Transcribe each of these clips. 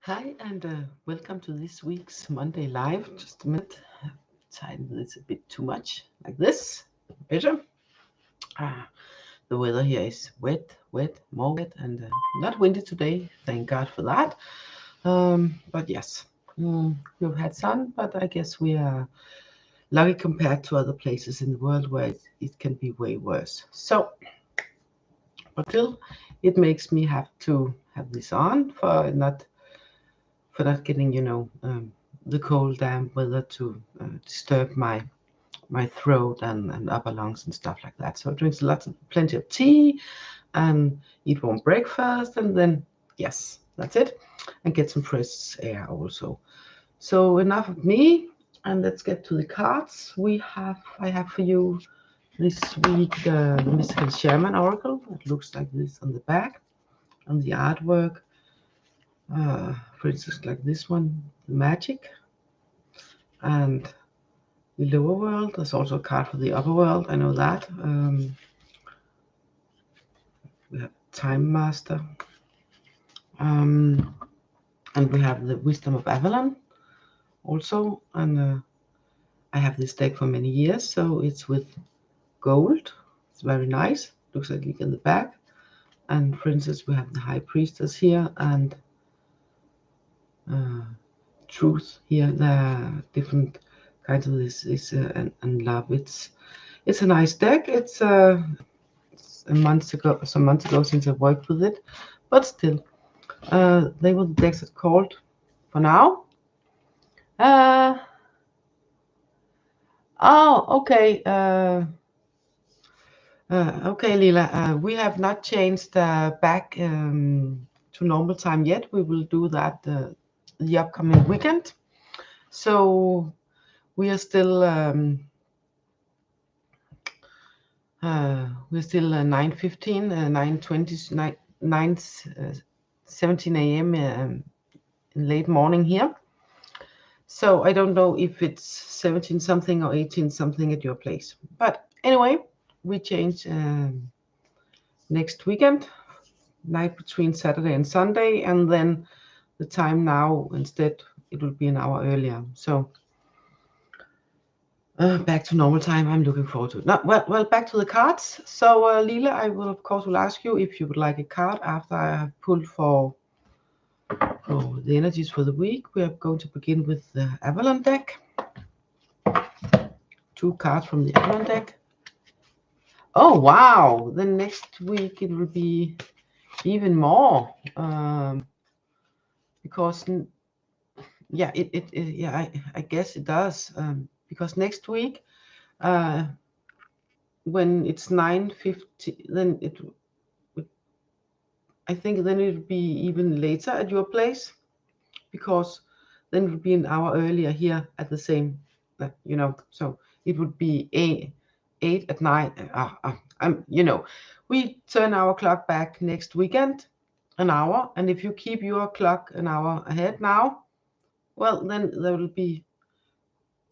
Hi, and welcome to this week's Monday Live. Just a minute, tighten this a bit too much, like this. Better. Ah, the weather here is wet, more wet, and not windy today. Thank God for that. But yes, we've had sun, but I guess we are lucky compared to other places in the world where it can be way worse. So, but still, it makes me have to have this on for not getting, the cold, damp weather to disturb my throat and upper lungs and stuff like that. So I drink plenty of tea and eat warm breakfast, and then yes, that's it, and get some fresh air also. So enough of me, and let's get to the cards. I have for you this week the mystical Shaman Oracle. It looks like this on the back, on the artwork. For instance, like this one, magic, and the lower world. There's also a card for the upper world. I know that. We have Time Master, and we have the Wisdom of Avalon also. And I have this deck for many years, so it's with gold. It's very nice. Looks like in the back. And for instance, we have the High Priestess here and Truth here. There are different kinds of this and love. It's a nice deck. It's some months ago since I worked with it, but still, they were the decks that called for now. Okay. Okay, Lila. We have not changed back to normal time yet. We will do that the upcoming weekend. So we are still 9:15, 9:20, 17 a.m. In late morning here. So I don't know if it's 17 something or 18 something at your place. But anyway, we change next weekend, night between Saturday and Sunday, and then the time now instead it will be an hour earlier. So back to normal time. I'm looking forward to it. Now, well, back to the cards. So Lila, I will of course will ask you if you would like a card after I have pulled for the energies for the week. We are going to begin with the Avalon deck. 2 cards from the Avalon deck. Oh wow! Then next week it will be even more because yeah, I guess it does because next week when it's 9:50, then I think then it will be even later at your place because then it will be an hour earlier here at the same, so it would be 8 at night. We turn our clock back next weekend an hour, and if you keep your clock an hour ahead now, well, then there will be,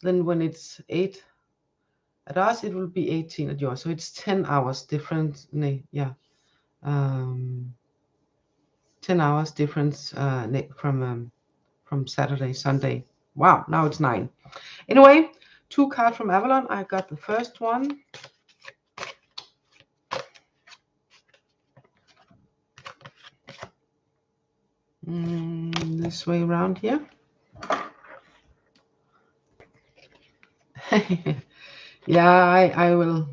then when it's 8 at us, it will be 18 at yours. So it's 10 hours difference. Yeah. 10 hours difference from Saturday, Sunday. Wow, now it's 9. Anyway, 2 cards from Avalon. I got the first one. This way around here. Yeah, I will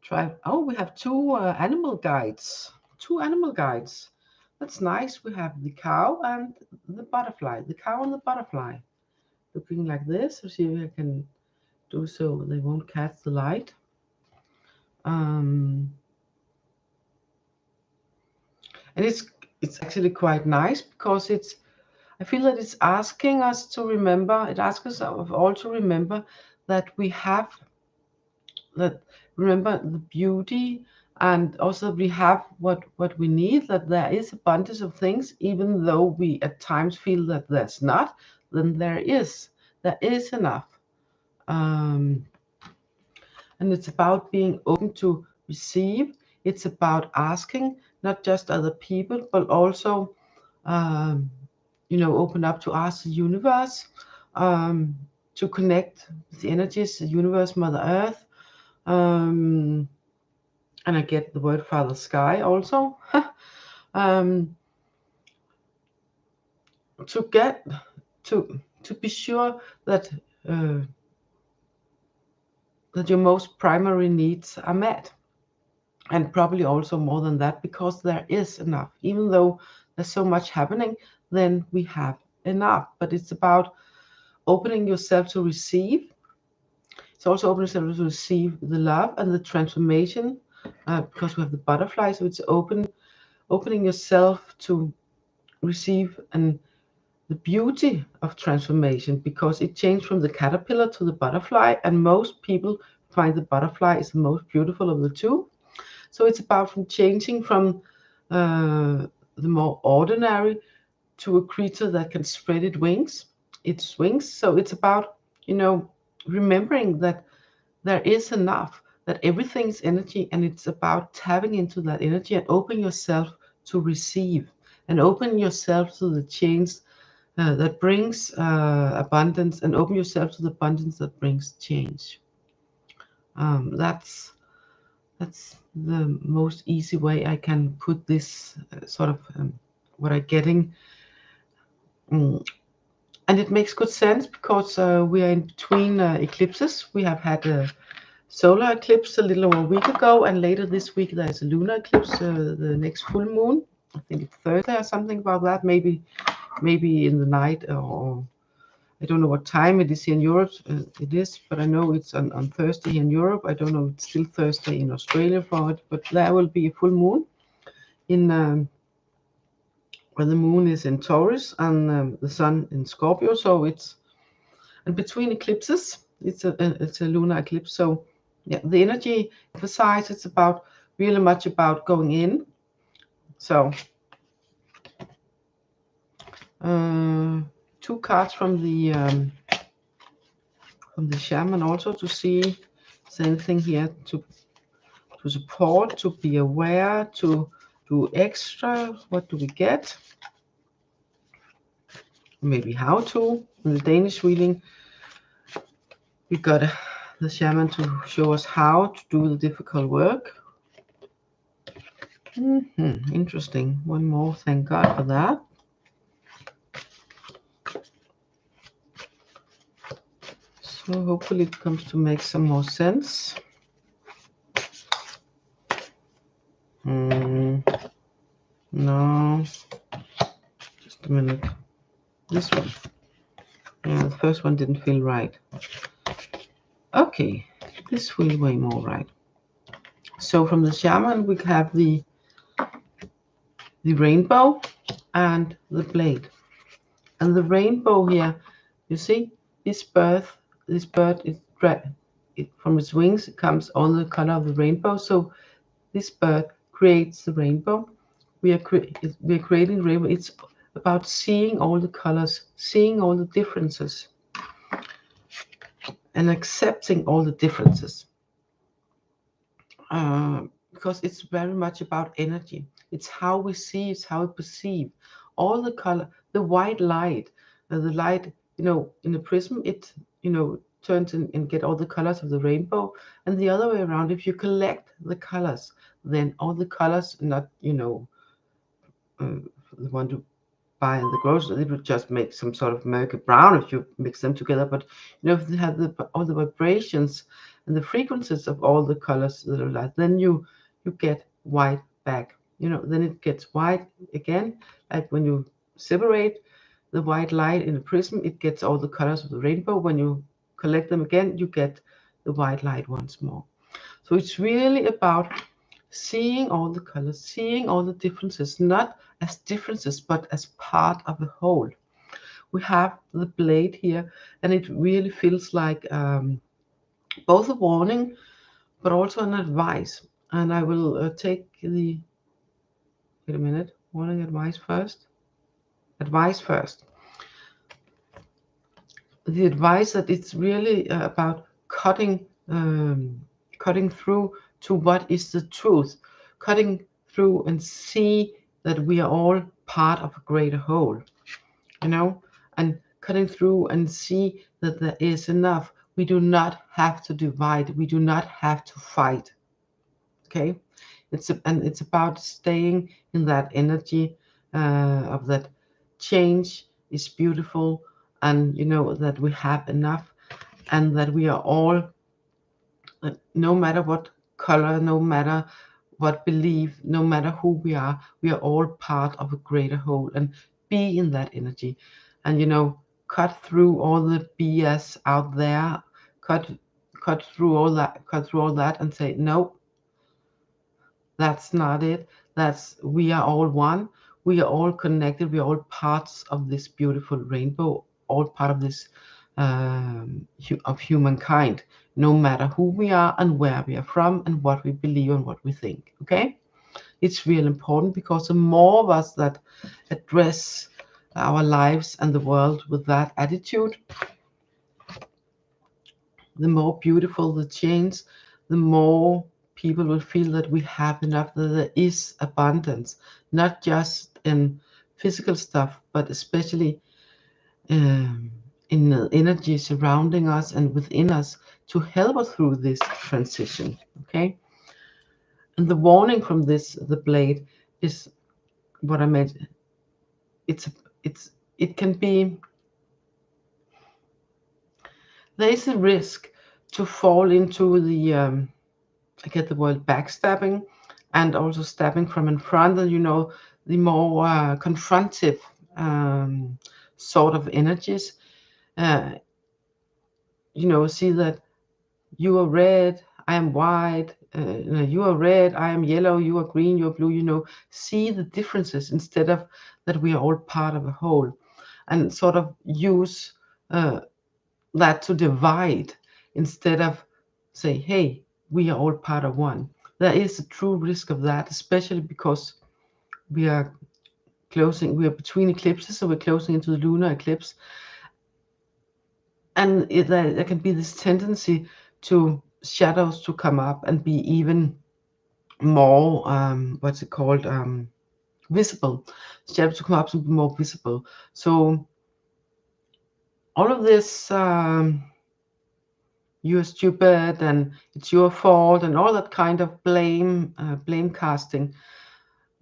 try. Oh, we have 2 animal guides. 2 animal guides. That's nice. We have the cow and the butterfly. The cow and the butterfly. Looking like this. So see if I can do so they won't catch the light. And it's actually quite nice because I feel that it's asking us to remember. It asks us all to remember that we have remember the beauty, and also we have what we need, that there is abundance of things, even though we at times feel that there's not, then there is enough. And it's about being open to receive. It's about asking not just other people, but also open up to ask the universe, to connect with the energies, the universe, Mother Earth, and I get the word Father Sky also. To get to be sure that that your most primary needs are met, and probably also more than that, because there is enough. Even though there's so much happening, then we have enough. But it's about opening yourself to receive. It's also opening yourself to receive the love and the transformation, because we have the butterfly. So it's opening yourself to receive and the beauty of transformation, because it changed from the caterpillar to the butterfly, and most people find the butterfly is the most beautiful of the two. So it's about from changing from the more ordinary to a creature that can spread its wings. So it's about, remembering that there is enough, that everything's energy, and it's about tapping into that energy and open yourself to receive, and open yourself to the change that brings abundance, and open yourself to the abundance that brings change. That's the most easy way I can put this sort of what I'm getting. And it makes good sense, because we are in between eclipses. We have had a solar eclipse a little over a week ago, and later this week there's a lunar eclipse, the next full moon. I think it's Thursday or something about that, maybe in the night, or I don't know what time it is here in Europe. It is, but I know it's on Thursday in Europe. I don't know if it's still Thursday in Australia for it, but there will be a full moon in where the moon is in Taurus and the sun in Scorpio. So it's, and between eclipses, it's a lunar eclipse. So yeah, the energy emphasizes, it's about really much about going in. So 2 cards from the Shaman also, to see if there's anything here to support, to be aware, to do extra. What do we get? Maybe how to. In the Danish reading, we got the Shaman to show us how to do the difficult work. Interesting. One more. Thank God for that. So hopefully it comes to make some more sense. No. Just a minute. This one. Yeah, the first one didn't feel right. Okay, this feels way more right. So from the Shaman we have the rainbow and the blade. And the rainbow here, you see, this bird is from its wings, it comes on the color of the rainbow. So this bird creates the rainbow. We are creating rainbow. It's about seeing all the colors, seeing all the differences, and accepting all the differences. Because it's very much about energy. It's how we see, it's how we perceive. All the color, the white light, the light, in a prism, it, turns and get all the colors of the rainbow. And the other way around, if you collect the colors, then all the colors, not, the one to buy in the grocery, it would just make some sort of murky brown if you mix them together. But if they have all the vibrations and the frequencies of all the colors that are light, then you get white back. Then it gets white again. Like when you separate the white light in a prism, it gets all the colors of the rainbow. When you collect them again, you get the white light once more. So it's really about seeing all the colors, seeing all the differences, not as differences, but as part of a whole. We have the blade here, and it really feels like both a warning, but also an advice. And I will take the, wait a minute, warning, advice first. Advice first. The advice that it's really about cutting through to what is the truth, cutting through and see that we are all part of a greater whole. you know, and cutting through and see that there is enough. We do not have to divide. We do not have to fight. Okay, and it's about staying in that energy of that change is beautiful, and you know that we have enough, and that we are all, no matter what color, no matter what belief, no matter who we are all part of a greater whole, and be in that energy, and you know, cut through all the BS out there, cut through all that, and say no, that's not it. We are all one. We are all connected. We are all parts of this beautiful rainbow, all part of this of humankind, no matter who we are and where we are from and what we believe and what we think. Okay, it's real important, because the more of us that address our lives and the world with that attitude, the more beautiful the change, the more people will feel that we have enough, that there is abundance, not just in physical stuff, but especially in the energy surrounding us and within us to help us through this transition. Okay, and the warning from the blade is what I meant. It can be, there is a risk to fall into the I get the word backstabbing, and also stabbing from in front, and you know, the more confrontive sort of energies. Uh, you know, see that you are red, I am white. You are red, I am yellow. You are green, you are blue. You know, see the differences instead of that we are all part of a whole, and sort of use that to divide instead of say, hey, we are all part of one. There is a true risk of that, especially because we are between eclipses, so we're closing into the lunar eclipse. And there can be this tendency to shadows to come up and be even more, what's it called, visible. Shadows to come up and be more visible. So all of this, you're stupid and it's your fault and all that kind of blame casting,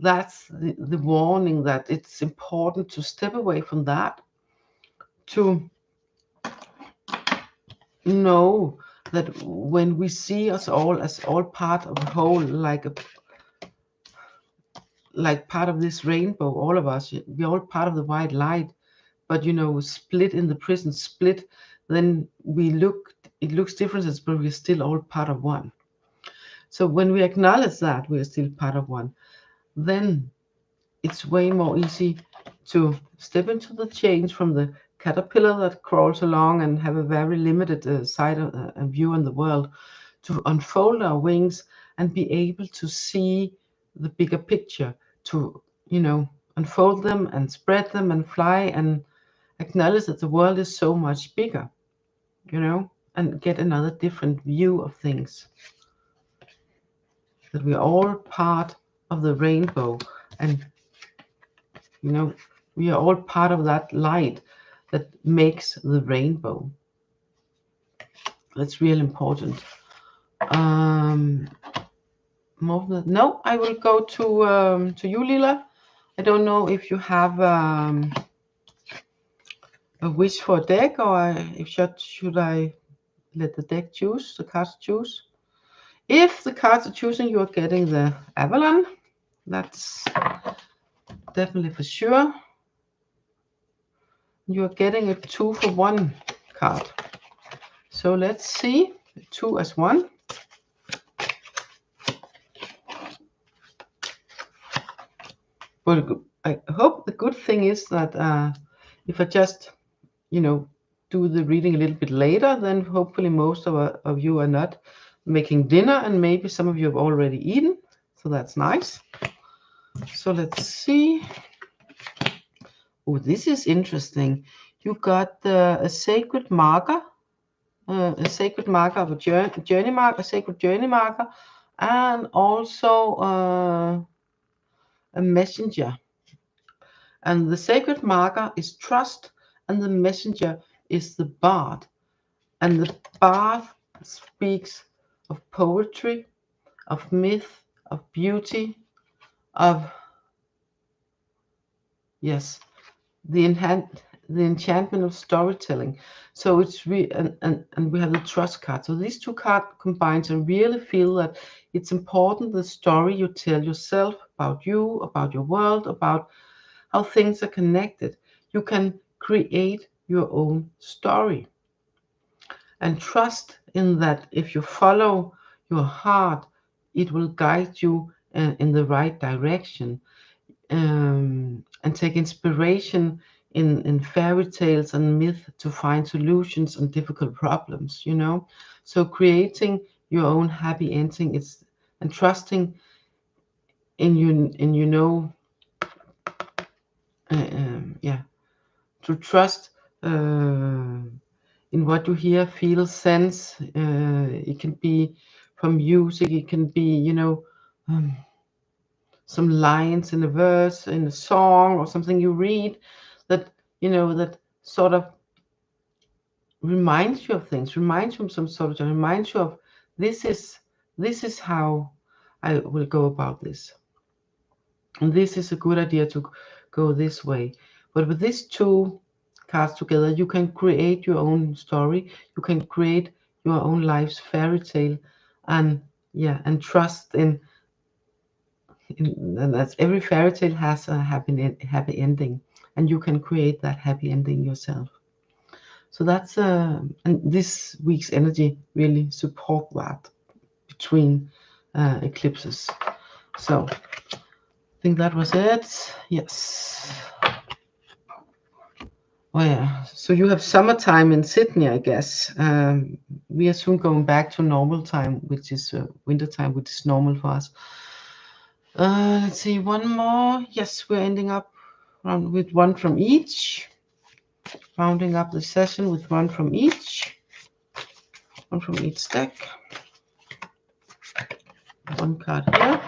that's the warning, that it's important to step away from that, to know that when we see us all as all part of a whole, like part of this rainbow, all of us, we're all part of the white light, but you know, split in the prison, split, then it looks different, but we're still all part of one. So when we acknowledge that we're still part of one, then it's way more easy to step into the change from the caterpillar that crawls along and have a very limited sight and view in the world, to unfold our wings and be able to see the bigger picture, to, you know, unfold them and spread them and fly and acknowledge that the world is so much bigger, you know, and get another different view of things, that we're all part of the rainbow, and you know, we are all part of that light that makes the rainbow. That's real important. More than that, no, I will go to you, Lila. I don't know if you have a wish for a deck, or if should I let the deck choose, the cards choose. If the cards are choosing, you are getting the Avalon. That's definitely for sure. You are getting a 2-for-1 card. So let's see, 2 as 1. But I hope the good thing is that if I just, you know, do the reading a little bit later, then hopefully most of you are not making dinner, and maybe some of you have already eaten. So that's nice. So let's see. Oh, this is interesting. You got a sacred marker, of a journey marker, a sacred journey marker, and also a messenger. And the sacred marker is trust, and the messenger is the bard. And the bard speaks of poetry, of myth, of beauty, of, yes, the enchantment of storytelling. So it's and we have the trust card. So these two cards combined, and really feel that it's important, the story you tell yourself about you, about your world, about how things are connected. You can create your own story, and trust in that if you follow your heart, it will guide you in the right direction. And take inspiration in fairy tales and myth to find solutions on difficult problems, you know. So creating your own happy ending is, and trusting in you know, yeah, to trust in what you hear, feel, sense. It can be from music, it can be, you know, um, some lines in a verse, in a song, or something you read that, you know, that sort of reminds you of things, reminds you of some sort of, reminds you of this is how I will go about this, and this is a good idea to go this way. But with these two cards together, you can create your own story, you can create your own life's fairy tale, and yeah, and trust and that's, every fairy tale has a happy ending, and you can create that happy ending yourself. So that's and this week's energy really support that between eclipses. So I think that was it. Yes. Oh yeah. So you have summertime in Sydney, I guess. We are soon going back to normal time, which is winter time, which is normal for us. Let's see, one more. Yes, we're ending up with one from each. Rounding up the session with one from each deck. One card here,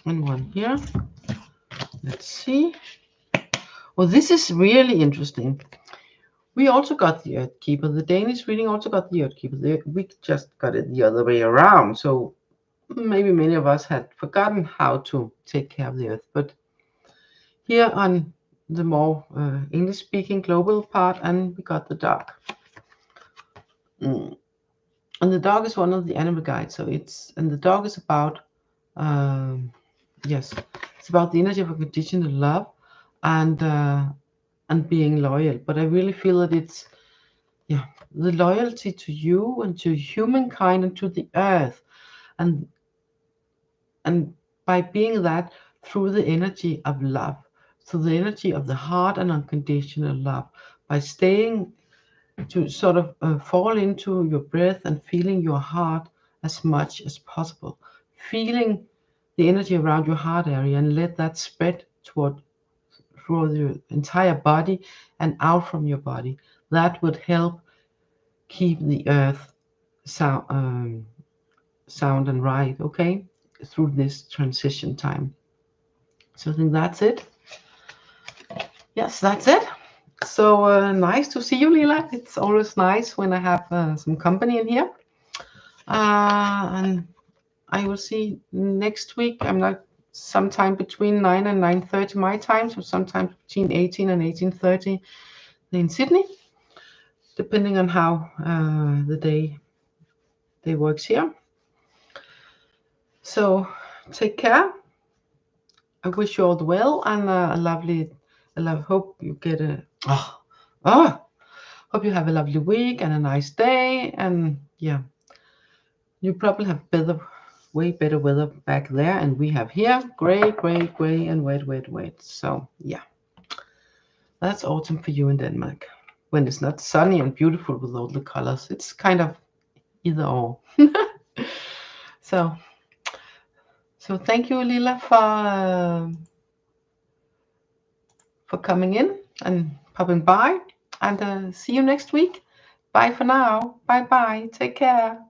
and one here. Let's see. Well, this is really interesting. We also got the Earth Keeper. The Danish reading also got the Earth Keeper. We just got it the other way around. So maybe many of us had forgotten how to take care of the Earth. But here on the more English-speaking global part, and we got the dog. And the dog is one of the animal guides. So the dog is about, yes, it's about the energy of unconditional love and being loyal. But I really feel that it's, yeah, the loyalty to you and to humankind and to the earth, and by being that through the energy of love, through the energy of the heart and unconditional love, by staying to sort of fall into your breath and feeling your heart as much as possible, feeling the energy around your heart area, and let that spread through the entire body and out from your body. That would help keep the earth sound and right, okay, through this transition time. So I think that's it. Yes, that's it. So nice to see you, Lila. It's always nice when I have some company in here. And I will see next week. I'm not sometime between 9 and 9:30 my time, so sometime between 18 and 18:30 in Sydney, depending on how the day works here. So take care. I wish you all the well, and hope you get hope you have a lovely week and a nice day. And yeah, you probably have way better weather back there, and we have here gray, and wet. So yeah, that's autumn for you in Denmark, when it's not sunny and beautiful with all the colors. It's kind of either or. So thank you, Lila, for coming in and popping by, and see you next week. Bye for now. Bye. Take care.